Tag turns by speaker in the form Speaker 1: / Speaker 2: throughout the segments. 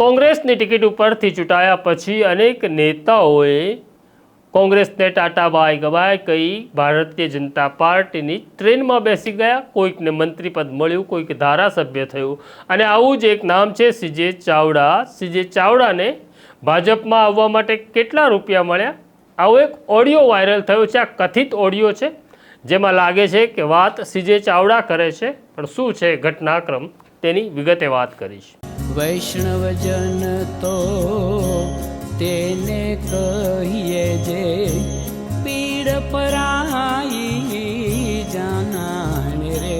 Speaker 1: કોંગ્રેસની ટિકિટ ઉપરથી ચૂંટાયા પછી અનેક નેતાઓએ કોંગ્રેસને ટાટા બાય ગવાય કહી ભારતીય જનતા પાર્ટીની ટ્રેનમાં બેસી ગયા. કોઈકને મંત્રીપદ મળ્યું, કોઈક ધારાસભ્ય થયું, અને આવું જ એક નામ છે સીજે ચાવડા. સીજે ચાવડાને ભાજપમાં આવવા માટે કેટલા રૂપિયા મળ્યા? આવો એક ઓડિયો વાયરલ થયો છે. આ કથિત ઓડિયો છે જેમાં લાગે છે કે વાત સીજે ચાવડા કરે છે, પણ શું છે ઘટનાક્રમ તેની વિગતે વાત કરીશ.
Speaker 2: વૈષ્ણવજન તો તેને કહીએ જે પીડ પરાઈ જાનાને રે.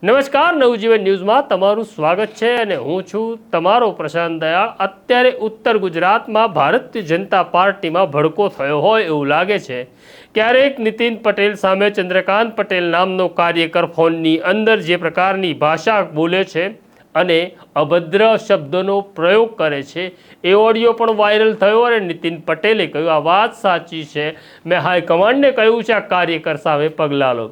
Speaker 1: નમસ્કાર, નવજીવન ન્યૂઝમાં તમારું સ્વાગત છે અને હું છું તમારો પ્રશાંત દયાળ. અત્યારે ઉત્તર ગુજરાતમાં ભારતીય જનતા પાર્ટીમાં ભડકો થયો હોય એવું લાગે છે. ક્યારેક નીતિન પટેલ સામે ચંદ્રકાંત પટેલ નામનો કાર્યકર ફોનની અંદર જે પ્રકારની ભાષા બોલે છે અને અભદ્ર શબ્દોનો પ્રયોગ કરે છે, એ ઓડિયો પણ વાયરલ થયો અને નીતિન પટેલે કહ્યું આ વાત સાચી છે, મેં હાઈકમાન્ડને કહ્યું છે આ કાર્યકર સામે પગલાં લો.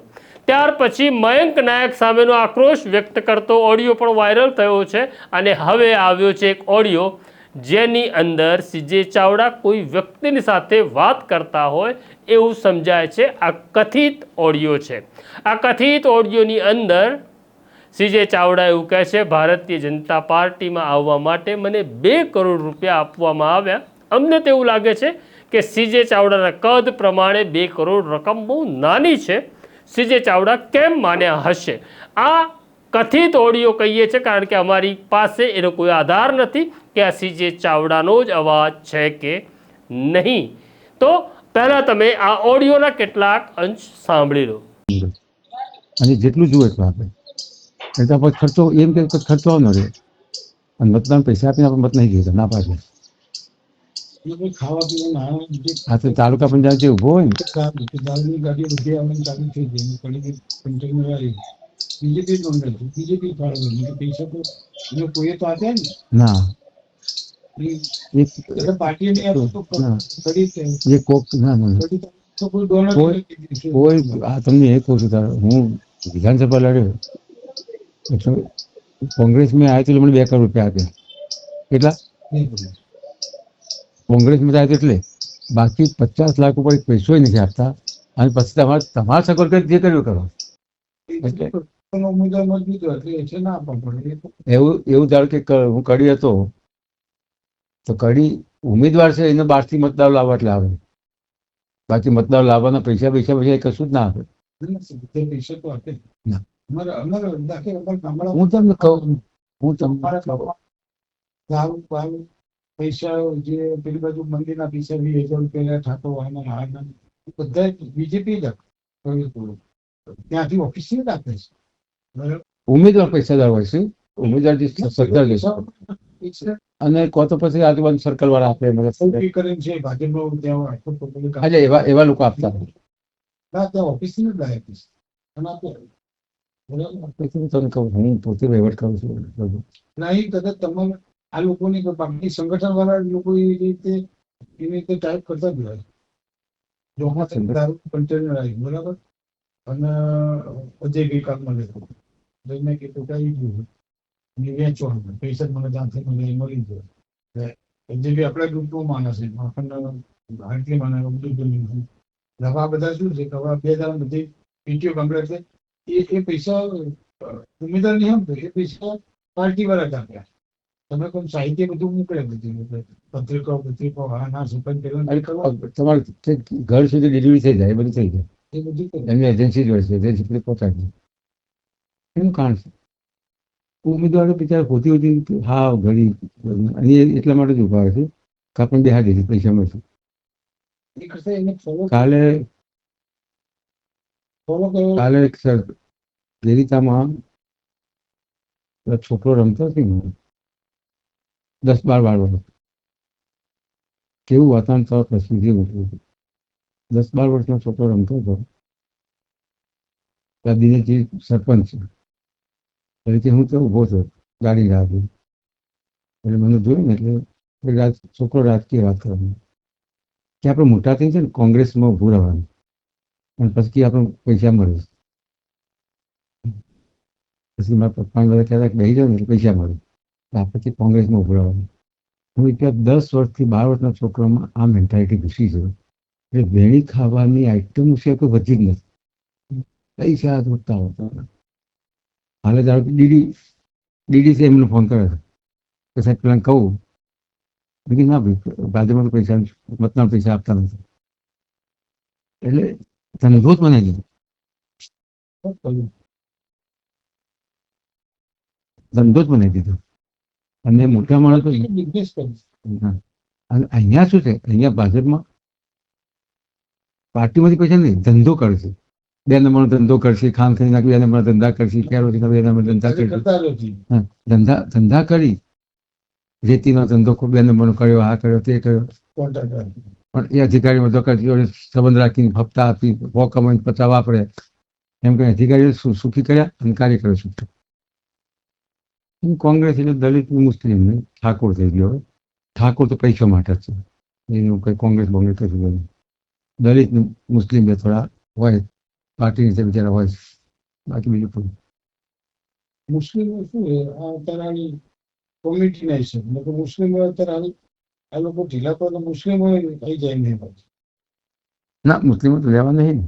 Speaker 1: ત્યાર પછી મયંક નાયક સામેનો આક્રોશ વ્યક્ત કરતો ઓડિયો પણ વાયરલ થયો છે અને હવે આવ્યો છે એક ઓડિયો જેની અંદર સીજે ચાવડા કોઈ વ્યક્તિની સાથે વાત કરતા હોય એવું સમજાય છે. આ કથિત ઓડિયો છે. આ કથિત ઓડિયોની અંદર સીજે ચાવડા એવું કહે છે, ભારતીય જનતા પાર્ટીમાં આવવા માટે મને 2 કરોડ રૂપિયા આપવામાં આવ્યા. અમને તો એવું લાગે છે કે સીજે ચાવડાના કદ પ્રમાણે 2 કરોડ રકમ બહુ નાની છે. સીજે ચાવડા કેમ માન્યા હશે? આ કથિત ઓડિયો કહીએ છીએ કારણ કે અમારી પાસે એનો કોઈ આધાર નથી કે આ સીજે ચાવડાનો જ અવાજ છે કે નહીં. તો પહેલાં તમે આ ઓડિયોના કેટલાક અંશ સાંભળી લો.
Speaker 3: અને જેટલું જુએ એટલું આપે, એટલે પછી ખર્ચો એમ કે ખર્ચો ન રહે. અને મતદાન પૈસા આપીને આપણે મત નહીં જોઈતા, ના પાડે. ખાવા પીવાનું આ તો તાલુકા પંચાયત જે ઉભો હોય ને દારૂની ગાડીઓ બધી આવવાની ચાલુ થઈ ગઈ. કન્ટેનર આવી બીજેપી મંડળ બીજેપી ફાળવે પૈસા તો એને કોઈએ તો આપ્યા ને ના પાર્ટી કોઈ. આ તમને એ કહું છું, તારે હું વિધાનસભા લડ્યો એટલે કોંગ્રેસ મેં આવ્યું એટલે મને 2 કરોડ રૂપિયા આપ્યા. કેટલા કોંગ્રેસમાં આવ્યું એટલે બાકી 50 લાખ ઉપર પૈસો નથી આપતા. અને પછી તમારા સગવડ કરી જે કર્યું કરો. એવું ધારો કે હું કડી હતો તો કડી ઉમેદવાર છે એને 12થી મતદાર લાવવા એટલે આવે. બાકી મતદાર લાવવાના પૈસા કશું જ ના આપે. પૈસા તો આપે. હું તમને કહું, પૈસા જે પેલી બાજુ મંદિરના પૈસા 20,000 રૂપિયા ઠાકો બધા બીજેપી જ ત્યાંથી ઓફિસ જ આપે છે. ઉમેદવાર પૈસાદાર હોય છે, ઉમેદવાર જે સરકાર લે છે. અને કો તો પછી આજુબાજુ સર્કલ વાળા આપે એવા લોકો આપતા ઓફિસ જ લાગે. તને કહું, હું પોતે વહીવટ કરું છું. નહીં કદાચ તમારે આ લોકોની બાકી સંગઠન વાળા લોકો એવી રીતે ટાઈપ કરતા જ હોય. દારૂ કન્ટેનર આવી બરાબર, અને અજય ગઈકાલમાં લેતો જઈને કે ટોટાઈ ગયું વેચવાનું પૈસા મને ત્યાંથી મને મળી ગયો. જે બી આપણા ગ્રુપનો માણસ છે, આપણને ભારતીય માણસ બધું આ બધા શું છે કે હવે 2 દાડા બધી પીટીઓ કમ્પ્લેટ એ પૈસા ઉમેદવાર નહીં આમ તો એ પૈસા પાર્ટી વાળા જ આપ્યા. તમે કોઈ સાહિત્ય બધું મોકલે બધી પત્રિકાઓ ના સુપન તમારે ઘર સુધી ડિલિવરી થઈ જાય, એ બધું થઈ જાય. એ બધું એમની એજન્સી જ હોય છે, એજન્સી પહોંચાડી એનું કારણ છે. ઉમેદવારો બિચારા હોતી હા ઘડી અને એટલા માટે જ ઉભા હોય છે કે આપણને બેહાર દીધી પૈસા મળશે. કાલે સર ગેરીતામાં છોકરો રમતો હતો ને 10-12 વર્ષ, કેવું વાતાવરણ તો પ્રસિદ્ધિ ઉઠવું. 10-12 વર્ષનો છોકરો રમતો હતો. દિનેશજી સરપંચ છે તરીકે હું તો ઊભો છું ગાડી રાહ જોઈ. એટલે મને જોયું ને એટલે છોકરો રાજકીય વાત કરવાની કે આપણે મોટા થઈ છે ને કોંગ્રેસમાં ઊભું રહેવાનું અને પછી આપણે પૈસા મળે. પછી મારા પપ્પાને બધા કહેતા કે બેસી જાવ ને એટલે પૈસા મળે. પછી કોંગ્રેસમાં ઉભો રહેવાનું. હું ત્યાં 10 વર્ષથી 12 વર્ષના છોકરામાં આ મેન્ટાલિટી ઘૂસી છે એટલે વેણી ખાવાની આઈટમ છે કોઈ વધી જ નથી. પૈસા જોતા હોતા હાલે ધારો કે ડીડીસી એમને ફોન કરે છે કે સાહેબ પેલા કહું બીજું ના ભાઈ ભાજપમાં તો પૈસા મતના પૈસા આપતા નથી એટલે ધંધો જ બનાવી દીધો. ધંધો જ બનાવી દીધો અને મોટા માણસો અને અહીંયા શું છે અહીંયા ભાજપમાં પાર્ટીમાંથી પૈસા નહીં ધંધો કરશે. 2 નંબરનો ધંધો કરશે, ખાન ખરી નાખી 2 નંબરના ધંધા કરશે, કેરોસીન 2 નંબરના ધંધા કરશે, ધંધા કરી રેતીનો ધંધો 2 નંબરનો કર્યો, આ કર્યો તે કર્યો. પણ એ અધિકારીઓ સંબંધ રાખીને હપ્તા આપી કમાઈને પચા વાપરે એમ કે અધિકારીઓ સુખી કર્યા અને કાર્યકરો સુખી. કોંગ્રેસ એટલે દલિત મુસ્લિમ ઠાકોર થઈ ગયો. ઠાકોર તો પૈસા માટે જ છે, એનું કઈ કોંગ્રેસ બોંગ્રેસ કશું નહીં. દલિત મુસ્લિમ બે થોડા હોય પાર્ટી નીચે બિચારા હોય, બાકી બીજું કોઈ. મુસ્લિમો શું અત્યારે કોમિટી ના છે મુસ્લિમો અત્યારે આ લોકો ઢીલા પર મુસ્લિમો કઈ જાય નહીં. ના મુસ્લિમો તો લેવા નહીં ને.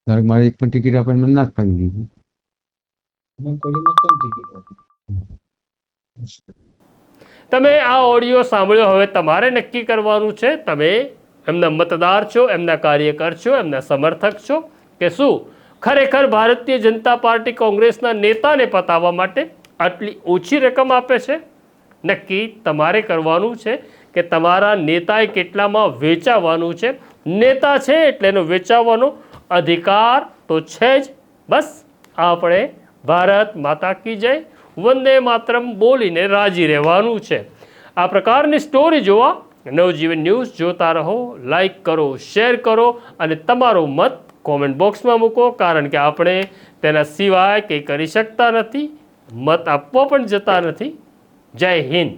Speaker 3: ધારો મારે એક પણ ટિકિટ આપે મને ના જ ફાવી દીધી.
Speaker 1: તમે આ ઓડિયો સાંભળ્યો, હવે તમારે નક્કી કરવાનું છે તમે એમના મતદાર છો, એમના કાર્યકર છો, એમના સમર્થક છો કે શું ખરેખર ભારતીય જનતા પાર્ટી કોંગ્રેસના નેતાને પતાવવા માટે આટલી ઓછી રકમ આપે છે. નક્કી તમારે કરવાનું છે કે તમારા નેતાએ કેટલામાં વેચાવાનું છે. નેતા છે એટલે એનો વેચાવાનો અધિકાર તો છે જ. બસ આપણે ભારત માતા કી જય, વંદે માતરમ બોલીને રાજી રહેવાનું છે. આ પ્રકારની સ્ટોરી જોવા નવજીવન ન્યૂઝ જોતા રહો. લાઈક કરો, શેર કરો અને તમારો મત કોમેન્ટ બોક્સમાં મૂકો, કારણ કે આપણે તેના સિવાય કંઈ કરી શકતા નથી, મત આપવા પણ જતા નથી. જય હિન્દ.